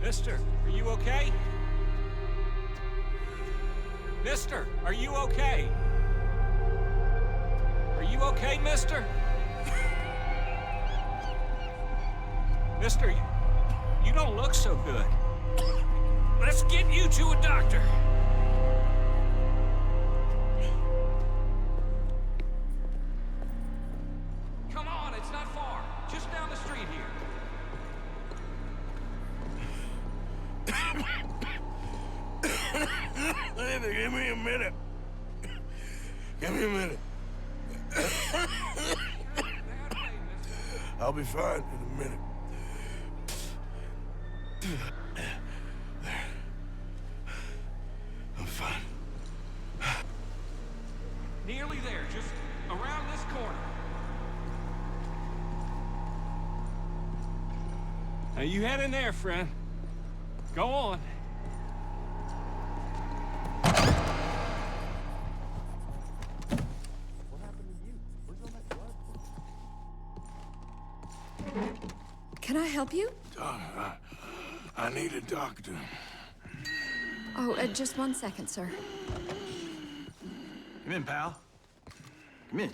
Mister, are you okay? Mister, are you okay? Are you okay, mister? Mister, you don't look so good. Let's get you to a doctor. Come on, it's not far. Just down the street here. Give me a minute. Give me a minute. I'll be fine in a minute. There. I'm fine. Nearly there, just around this corner. Now you head in there, friend. Go on. Can I help you? I need a doctor. Oh, just 1 second, sir. Come in, pal. Come in.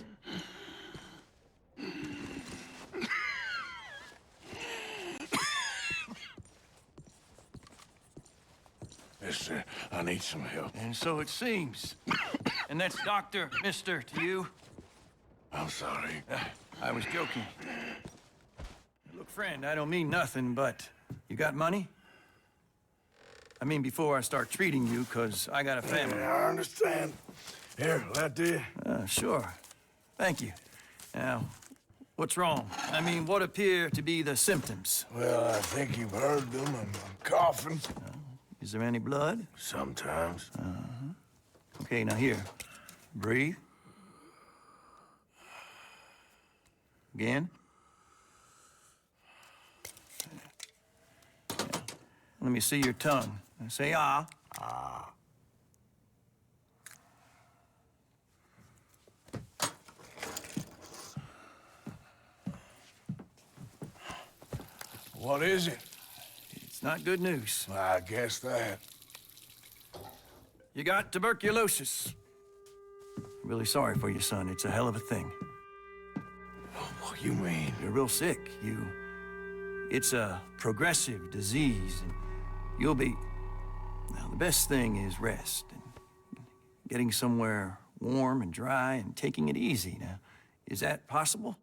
Mister, I need some help. And so it seems. And that's Dr. Mister to you? I'm sorry. I was joking. Look, friend, I don't mean nothing, but you got money? I mean, before I start treating you, 'cause I got a family. Yeah, I understand. Here, that do. Sure. Thank you. Now, what's wrong? I mean, what appear to be the symptoms? Well, I think you've heard them. I'm coughing. Is there any blood? Sometimes. Okay, now here. Breathe. Again. Let me see your tongue. Say ah. Ah. What is it? It's not good news. I guess that. You got tuberculosis. Really sorry for you, son. It's a hell of a thing. What you mean? You're real sick. It's a progressive disease, and you'll be... Now, the best thing is rest, and getting somewhere warm and dry, and taking it easy. Now, is that possible?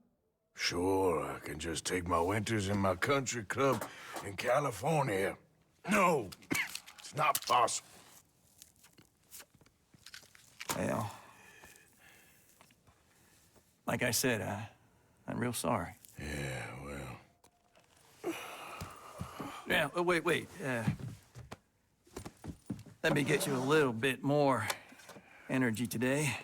Sure, I can just take my winters in my country club in California. No, it's not possible. Well, like I said, I'm real sorry. Yeah, well... Yeah, oh, wait. Let me get you a little bit more energy today.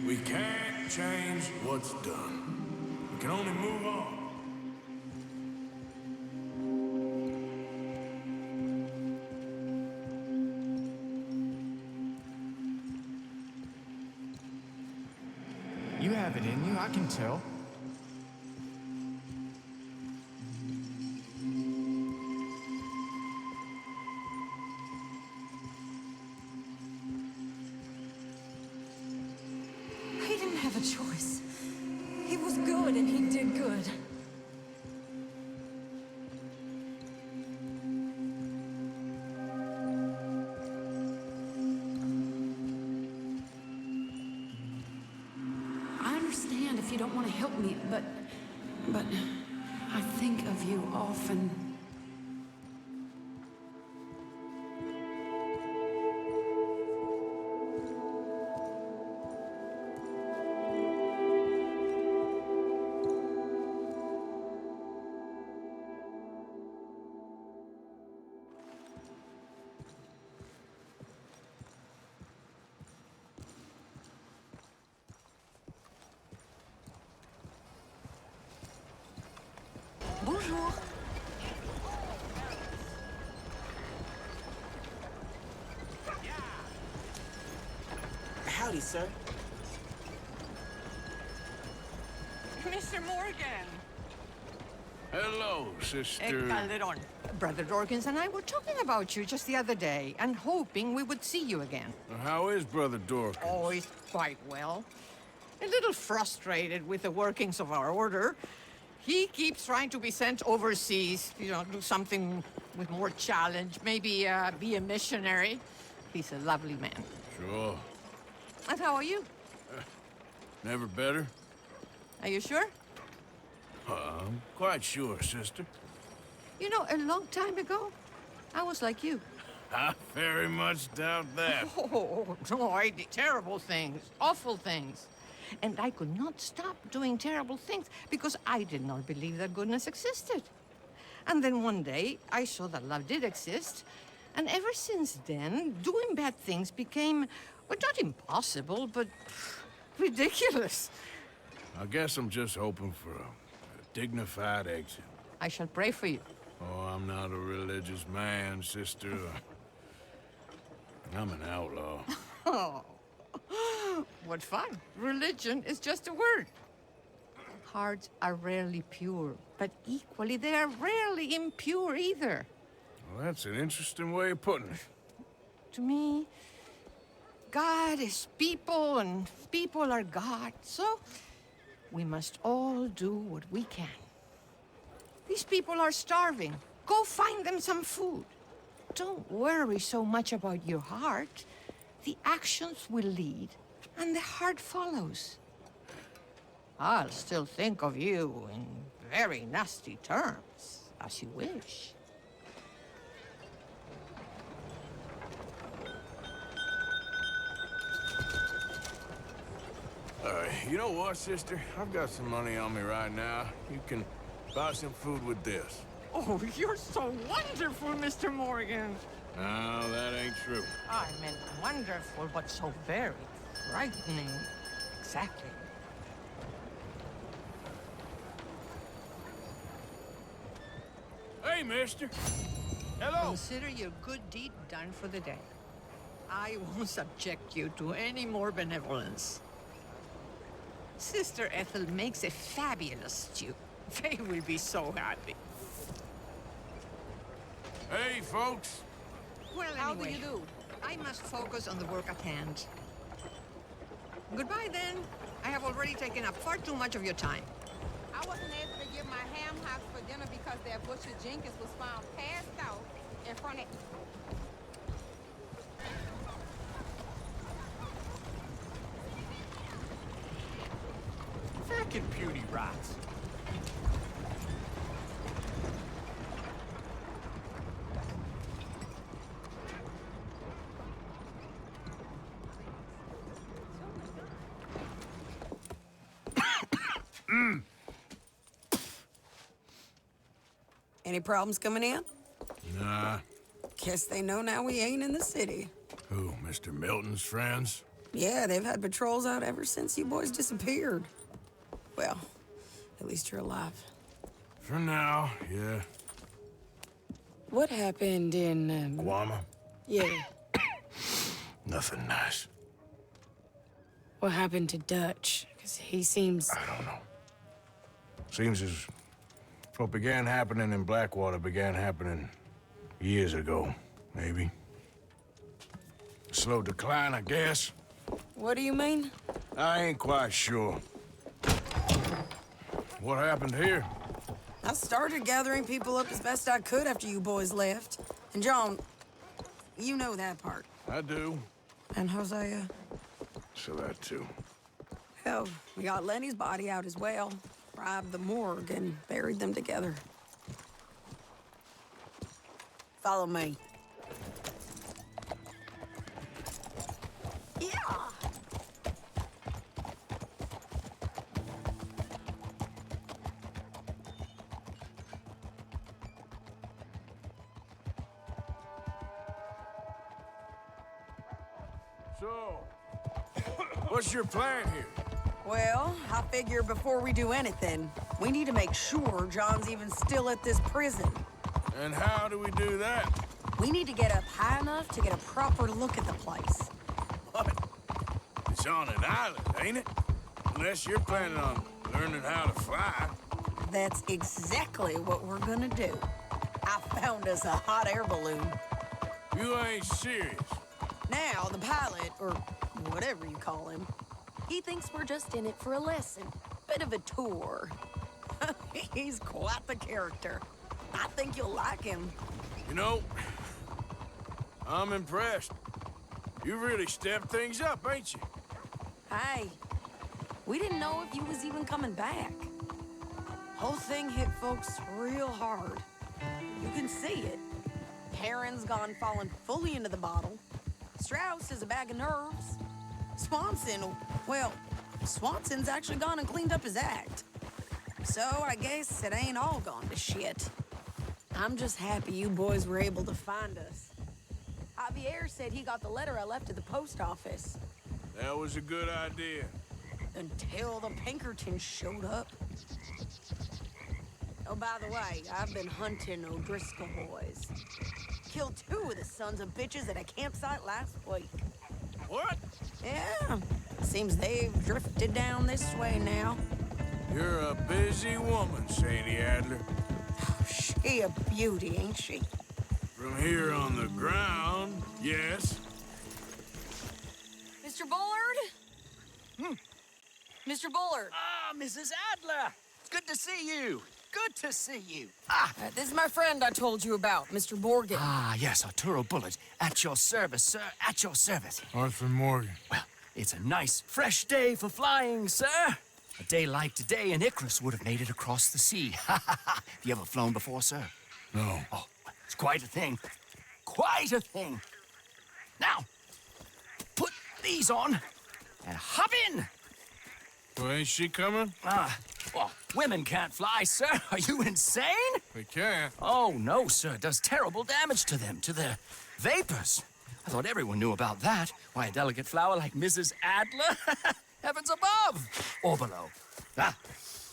We can't change what's done. We can only move on. You have it in you, I can tell. He didn't have a choice. He was good and he did good. help me, but I think of you often. Bonjour. Howdy, sir. Mr. Morgan. Hello, sister. Calderon. Brother Dorkins and I were talking about you just the other day and hoping we would see you again. How is Brother Dorkins? Oh, he's quite well. A little frustrated with the workings of our order. He keeps trying to be sent overseas, you know, do something with more challenge, maybe be a missionary. He's a lovely man. Sure. And how are you? Never better? Are you sure? I'm quite sure, sister. You know, a long time ago, I was like you. I very much doubt that. Oh, no, I did terrible things, awful things. And I could not stop doing terrible things because I did not believe that goodness existed. And then one day, I saw that love did exist. And ever since then, doing bad things became, well, not impossible, but ridiculous. I guess I'm just hoping for a dignified exit. I shall pray for you. Oh, I'm not a religious man, sister. I'm an outlaw. Oh, what fun. Religion is just a word. Hearts are rarely pure, but equally they are rarely impure either. Well, that's an interesting way of putting it. To me, God is people and people are God, so we must all do what we can. These people are starving. Go find them some food. Don't worry so much about your heart. The actions will lead, and the heart follows. I'll still think of you in very nasty terms, as you wish. You know what, sister? I've got some money on me right now. You can buy some food with this. Oh, you're so wonderful, Mr. Morgan. No, that ain't true. I meant wonderful, but so very frightening. Exactly. Hey, mister. Hello. Consider your good deed done for the day. I won't subject you to any more benevolence. Sister Ethel makes a fabulous stew. They will be so happy. Hey, folks. Well, How do anyway, you do? I must focus on the work at hand. Goodbye, then. I have already taken up far too much of your time. I wasn't able to get my ham hocks for dinner because that butcher Jenkins was found passed out in front of... Frickin' puny rats. Any problems coming in? Nah. Guess they know now we ain't in the city. Who, Mr. Milton's friends? Yeah, they've had patrols out ever since you boys disappeared. Well, at least you're alive. For now, yeah. What happened in, Guama? Yeah. Nothing nice. What happened to Dutch? Because he seems... I don't know. Seems as what began happening in Blackwater began happening years ago, maybe. Slow decline, I guess. What do you mean? I ain't quite sure. What happened here? I started gathering people up as best I could after you boys left. And John, you know that part. I do. And Hosea? So that too. Hell, we got Lenny's body out as well. Robbed the morgue and buried them together. Follow me. Yeah! So, what's your plan here? Well, I figure before we do anything, we need to make sure John's even still at this prison. And how do we do that? We need to get up high enough to get a proper look at the place. What? It's on an island, ain't it? Unless you're planning on learning how to fly. That's exactly what we're gonna do. I found us a hot air balloon. You ain't serious. Now, the pilot, or whatever you call him, he thinks we're just in it for a lesson. Bit of a tour. He's quite the character. I think you'll like him. You know, I'm impressed. You really stepped things up, ain't you? Hey, we didn't know if you was even coming back. Whole thing hit folks real hard. You can see it. Heron's gone falling fully into the bottle. Strauss is a bag of nerves. Swanson's actually gone and cleaned up his act. So I guess it ain't all gone to shit. I'm just happy you boys were able to find us. Javier said he got the letter I left at the post office. That was a good idea. Until the Pinkertons showed up. Oh, by the way, I've been hunting O'Driscoll boys. Killed 2 of the sons of bitches at a campsite last week. What? Yeah, seems they've drifted down this way now. You're a busy woman, Sadie Adler. She a beauty, ain't she? From here on the ground, yes. Mr. Bullard? Mr. Bullard. Ah, Mrs. Adler! It's good to see you. Good to see you. This is my friend I told you about, Mr. Morgan. Ah, yes, Arturo Bullard. At your service, sir. At your service. Arthur Morgan. Well, it's a nice, fresh day for flying, sir. A day like today, an Icarus would have made it across the sea. Have you ever flown before, sir? No. Oh, it's quite a thing. Quite a thing. Now, put these on and hop in. Well, ain't she coming? Well, women can't fly, sir. Are you insane? We can't. Oh, no, sir. It does terrible damage to them, to their vapors. I thought everyone knew about that. Why, a delicate flower like Mrs. Adler? Heavens above! Or below.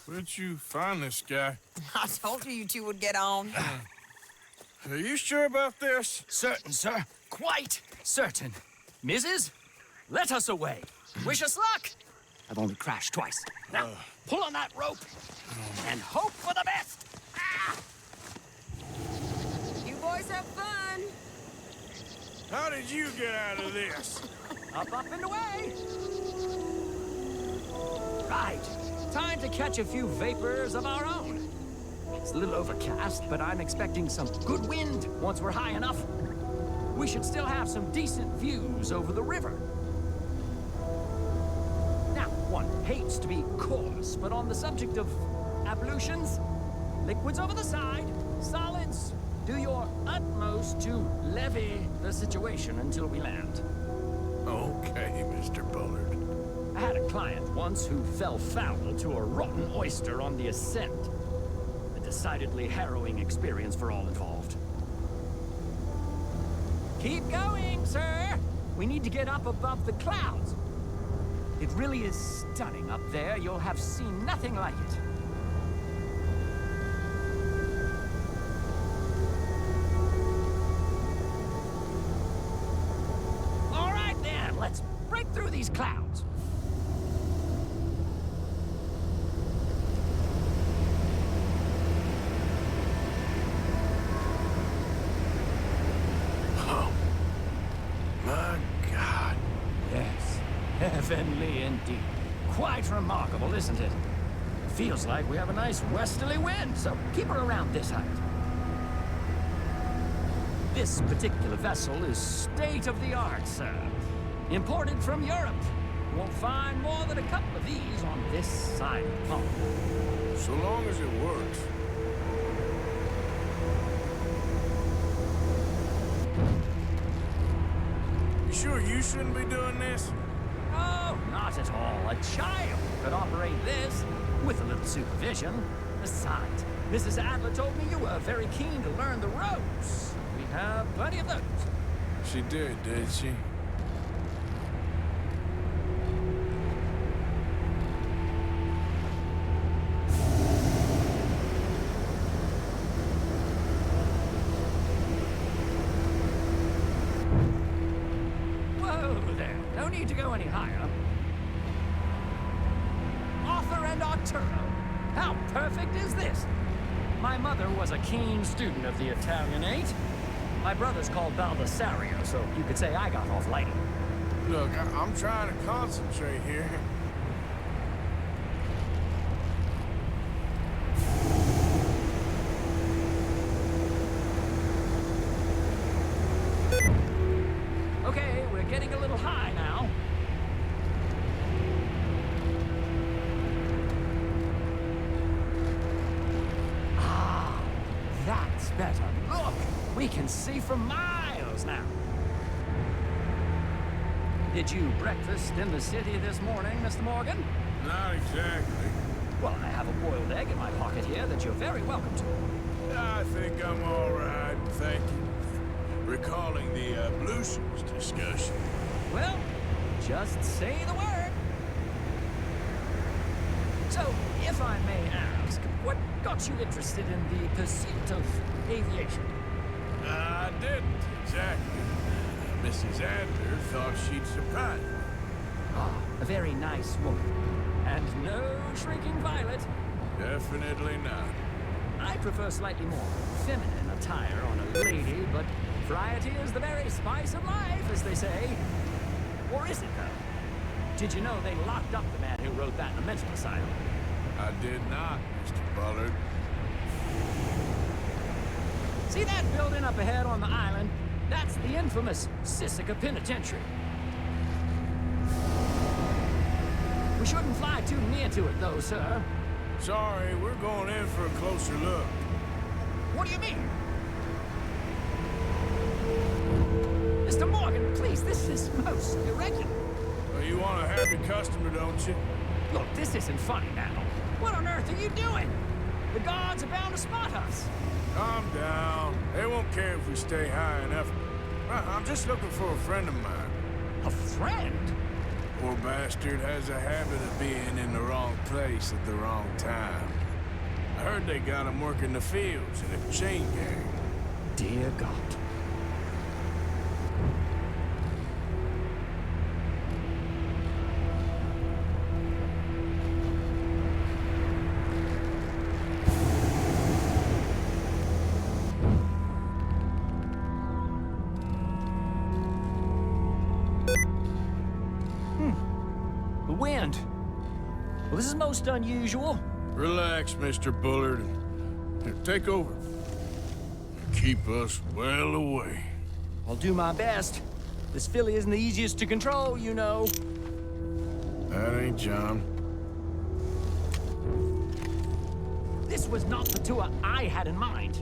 Where'd you find this guy? I told you two would get on. Are you sure about this? Certain, sir. Quite certain. Mrs., let us away. Wish us luck. I've only crashed twice. Now, pull on that rope and hope for the best. You boys have fun. How did you get out of this? Up, and away. Right. Time to catch a few vapors of our own. It's a little overcast, but I'm expecting some good wind once we're high enough. We should still have some decent views over the river. Now, one hates to be coarse, but on the subject of ablutions, liquids over the side, solids, do your utmost to levy the situation until we land. Okay, Mr. Bullard. I had a client once who fell foul to a rotten oyster on the ascent. A decidedly harrowing experience for all involved. Keep going, sir! We need to get up above the clouds. It really is stunning up there. You'll have seen nothing like it. All right, then. Let's break through these clouds. My God. Yes, heavenly indeed. Quite remarkable, isn't it? Feels like we have a nice westerly wind, so keep her around this height. This particular vessel is state-of-the-art, sir. Imported from Europe. Won't find more than a couple of these on this side of the pond. So long as it works. You sure you shouldn't be doing this? Oh, not at all. A child could operate this with a little supervision. Besides, Mrs. Adler told me you were very keen to learn the ropes. We have plenty of those. She did she? Whoa there. No need to go any higher. Arthur and Arturo. How perfect is this? My mother was a keen student of the Italianate. My brother's called Baldessario, so you could say I got off light. Look, I'm trying to concentrate here. Okay, we're getting a little high now. Ah, that's better. Look, we can see for miles now. Did you breakfast in the city this morning, Mr. Morgan? Not exactly. Well, I have a boiled egg in my pocket here that you're very welcome to. I think I'm all right, thank you. Recalling the ablutions discussion. Well, just say the word. So, if I may ask, what got you interested in the pursuit of aviation? I didn't, exactly. Mrs. Adler thought she'd surprise me. Ah, a very nice woman. And no shrinking violet. Definitely not. I prefer slightly more feminine attire on a lady, but variety is the very spice of life, as they say. Or is it, though? Did you know they locked up the man who wrote that in a mental asylum? I did not, Mr. Bullard. See that building up ahead on the island? That's the infamous Sisika Penitentiary. We shouldn't fly too near to it, though, sir. Sorry, we're going in for a closer look. What do you mean? Mr. Morgan, please, this is most irregular. Well, you want a happy customer, don't you? Look, this isn't funny now. What on earth are you doing? The guards are bound to spot us. Calm down. They won't care if we stay high enough. I'm just looking for a friend of mine. A friend? Poor bastard has a habit of being in the wrong place at the wrong time. I heard they got him working the fields in a chain gang. Dear God. The wind. Well, this is most unusual. Relax, Mr. Bullard. Here, take over. Keep us well away. I'll do my best. This filly isn't the easiest to control, you know. That ain't John. This was not the tour I had in mind.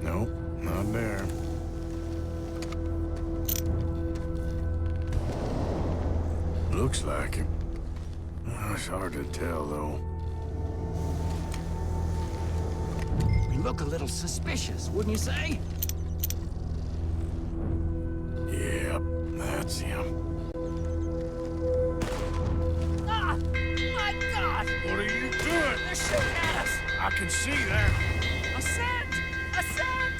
Nope, not there. Looks like him. It's hard to tell, though. We look a little suspicious, wouldn't you say? Yep, that's him. Ah! My God! What are you doing? They're shooting at us! I can see that. A scent! A scent!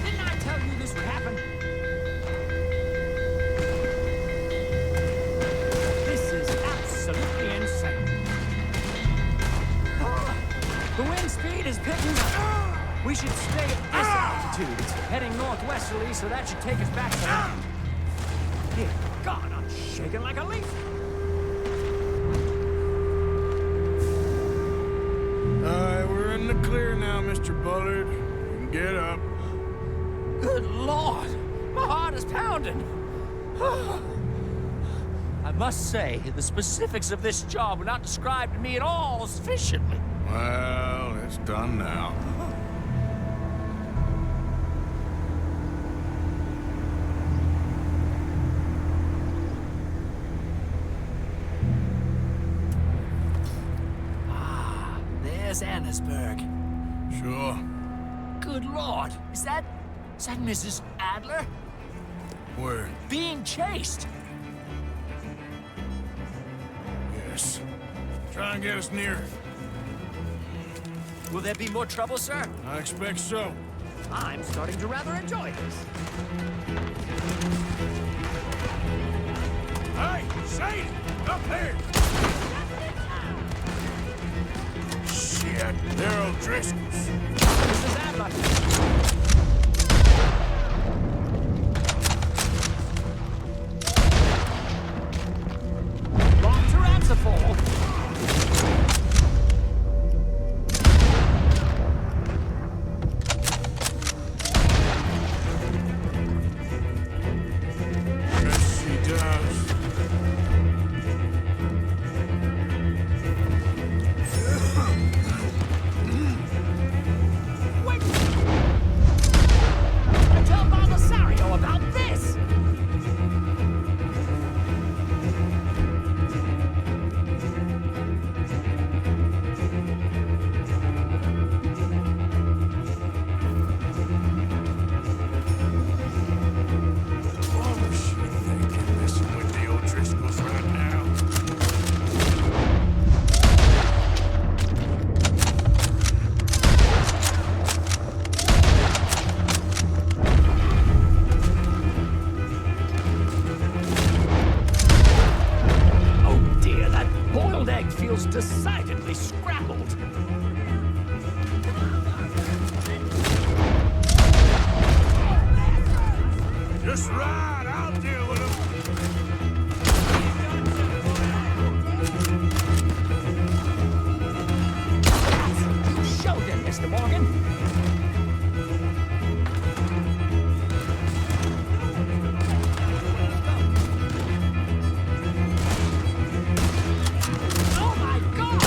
Didn't I tell you this would happen? This is absolutely insane. The wind speed is picking up. We should stay at this altitude. It's heading northwesterly, so that should take us back to land. Dear God, I'm shaking like a leaf. We're in the clear now, Mr. Bullard. You can get up. Good Lord! My heart is pounding. I must say, the specifics of this job were not described to me at all sufficiently. Well, it's done now. There's Annesburg. Sure. Good Lord, is that Mrs. Adler? Where? Being chased. Yes. Try and get us near. Will there be more trouble, sir? I expect so. I'm starting to rather enjoy this. Hey, Sadie! Up here! Shit, they're O'Driscoll's. Mrs. Adler. Wrong to answer for. Yes, she does. Wait! Tell Baldessario about this! Oh, shit, they can listen with the O'Driscolls right now. Oh dear, that boiled egg feels decidedly scrambled. Just right, I'll deal with them. You showed him, Mr. Morgan. Oh my God!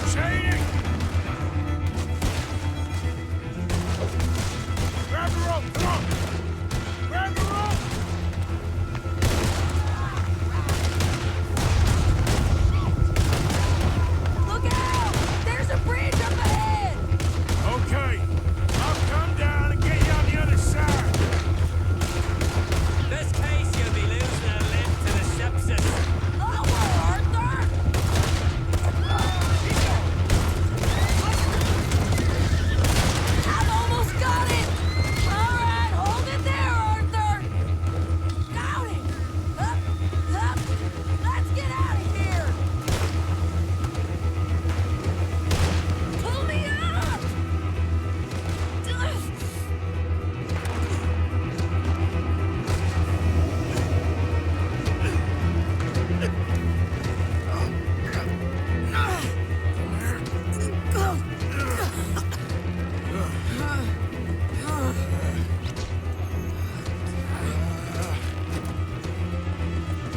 Sadie! Grab the rope, come on! Grab the rope! Look out! There's a bridge up ahead! Okay, I'll come down and get you on the other side. This case, you'll be losing a limb to the sepsis. Oh, Arthur! I've almost got it! All right, hold it there, Arthur! Got it! Up, up! Let's get out of here! Pull me up!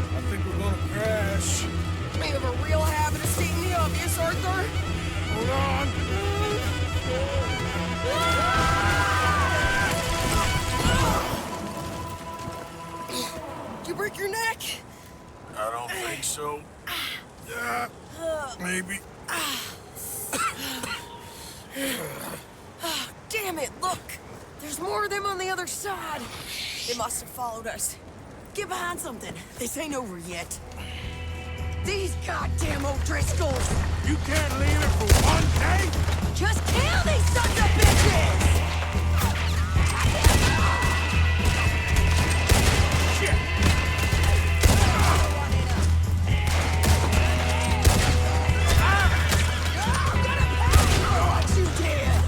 I think we're gonna crash. We have a real habit of stating the obvious, Arthur. Hold on. Did you break your neck? I don't think so. Maybe. Damn it, look! There's more of them on the other side. They must have followed us. Get behind something. This ain't over yet. These goddamn O'Driscolls! You can't leave it for one day? Just kill these sons of bitches! Shit! I'm gonna pay for what you did!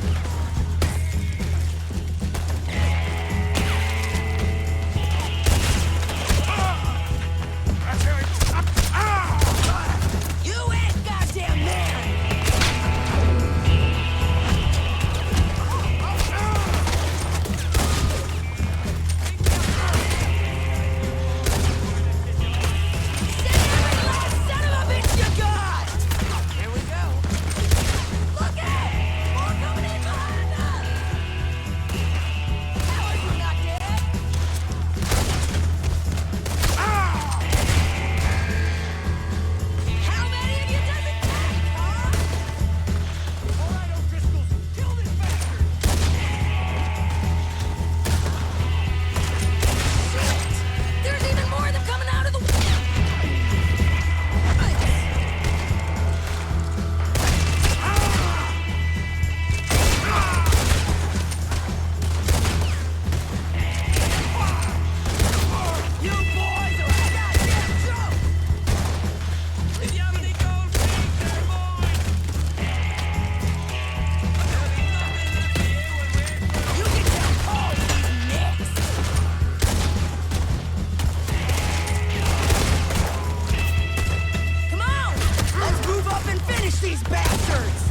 Catch these bastards!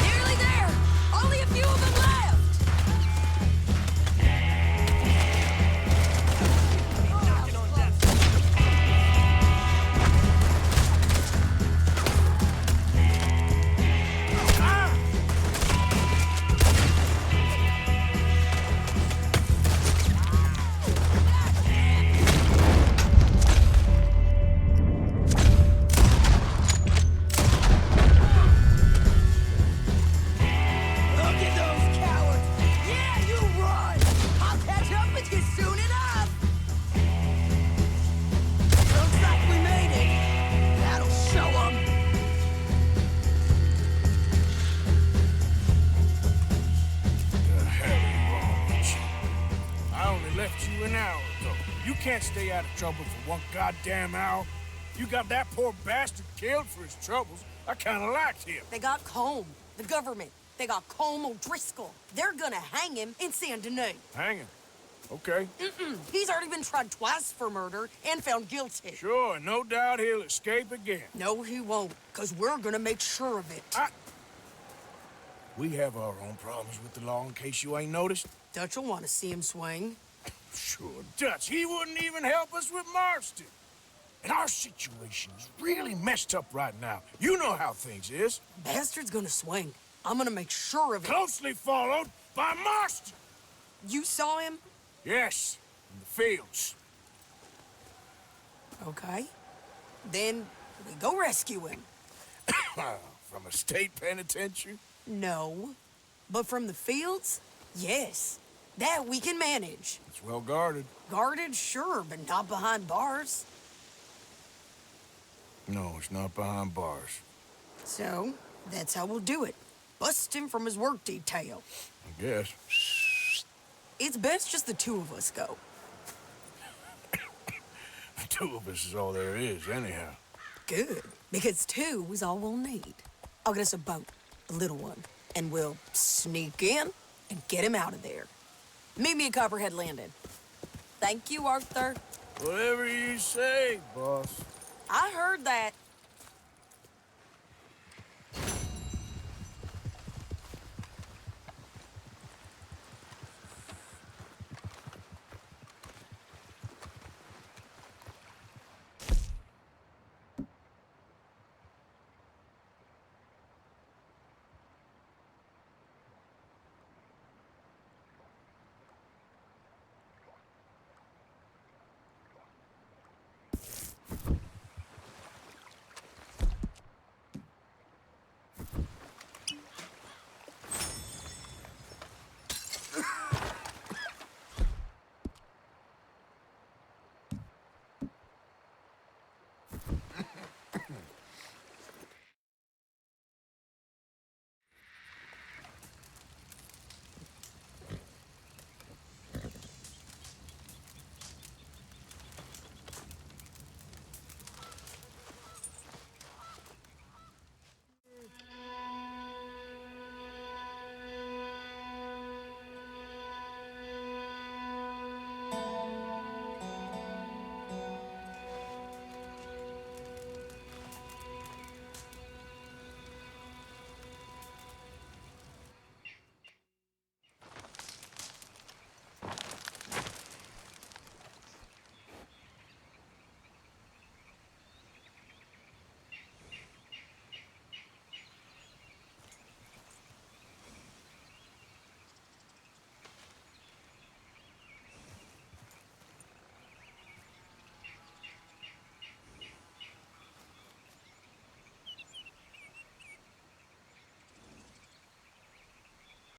Nearly there! Only a few of them left! Can't stay out of trouble for one goddamn hour. You got that poor bastard killed for his troubles. I kinda liked him. They got Combe, the government. They got Combe O'Driscoll. They're gonna hang him in Saint Denis. Hang him? Okay. He's already been tried twice for murder and found guilty. Sure, no doubt he'll escape again. No, he won't, because we're gonna make sure of it. We have our own problems with the law in case you ain't noticed. Dutch will want to see him swing. Sure, Dutch, he wouldn't even help us with Marston. And our situation is really messed up right now. You know how things is. Bastard's gonna swing. I'm gonna make sure of it. Closely followed by Marston. You saw him? Yes, in the fields. Okay. Then we go rescue him. From a state penitentiary? No. But from the fields? Yes. That we can manage. It's well guarded. Guarded, sure, but not behind bars. No, it's not behind bars. So, that's how we'll do it. Bust him from his work detail. I guess. It's best just the two of us go. The two of us is all there is, anyhow. Good, because two is all we'll need. I'll get us a boat, a little one, and we'll sneak in and get him out of there. Meet me at Copperhead Landing. Thank you, Arthur. Whatever you say, boss. I heard that.